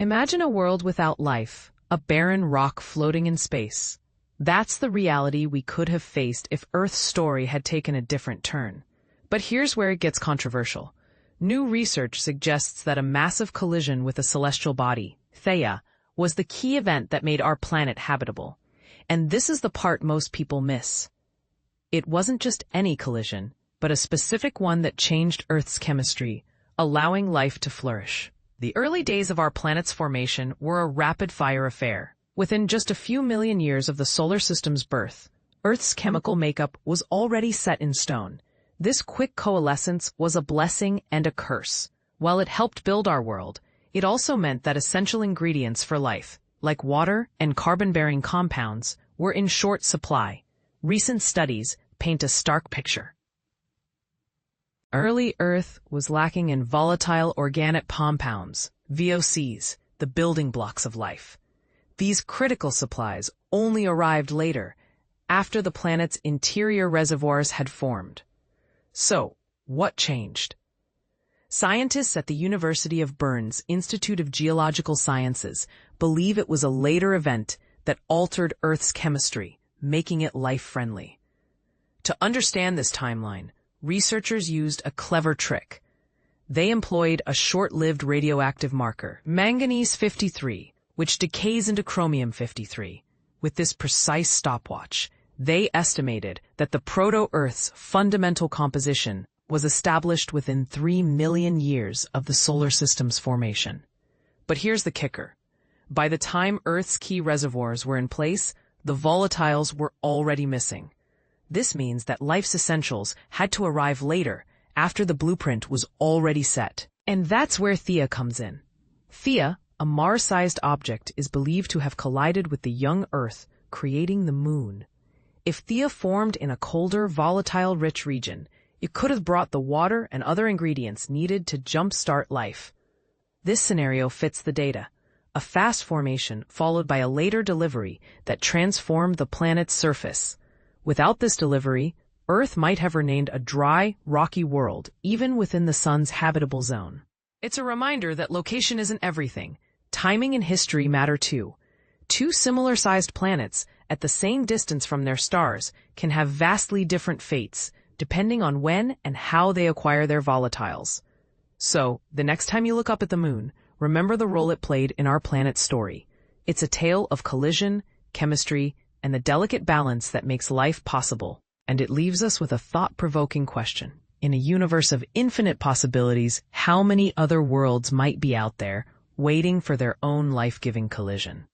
Imagine a world without life, a barren rock floating in space. That's the reality we could have faced if Earth's story had taken a different turn. But here's where it gets controversial. New research suggests that a massive collision with a celestial body, Theia, was the key event that made our planet habitable. And this is the part most people miss. It wasn't just any collision, but a specific one that changed Earth's chemistry, allowing life to flourish. The early days of our planet's formation were a rapid-fire affair. Within just a few million years of the solar system's birth, Earth's chemical makeup was already set in stone. This quick coalescence was a blessing and a curse. While it helped build our world, it also meant that essential ingredients for life, like water and carbon-bearing compounds, were in short supply. Recent studies paint a stark picture. Early Earth was lacking in volatile organic compounds, VOCs, the building blocks of life. These critical supplies only arrived later, after the planet's interior reservoirs had formed. So, what changed? Scientists at the University of Bern's Institute of Geological Sciences believe it was a later event that altered Earth's chemistry, making it life-friendly. To understand this timeline, researchers used a clever trick. They employed a short-lived radioactive marker, manganese-53, which decays into chromium-53. With this precise stopwatch, they estimated that the proto-Earth's fundamental composition was established within 3 million years of the solar system's formation. But here's the kicker. By the time Earth's key reservoirs were in place, the volatiles were already missing. This means that life's essentials had to arrive later, after the blueprint was already set. And that's where Theia comes in. Theia, a Mars-sized object, is believed to have collided with the young Earth, creating the Moon. If Theia formed in a colder, volatile-rich region, it could have brought the water and other ingredients needed to jumpstart life. This scenario fits the data. A fast formation followed by a later delivery that transformed the planet's surface. Without this delivery, Earth might have remained a dry, rocky world, even within the Sun's habitable zone. It's a reminder that location isn't everything. Timing and history matter too. Two similar-sized planets, at the same distance from their stars, can have vastly different fates, depending on when and how they acquire their volatiles. So, the next time you look up at the Moon, remember the role it played in our planet's story. It's a tale of collision, chemistry, and the delicate balance that makes life possible. And it leaves us with a thought-provoking question. In a universe of infinite possibilities, how many other worlds might be out there, waiting for their own life-giving collision?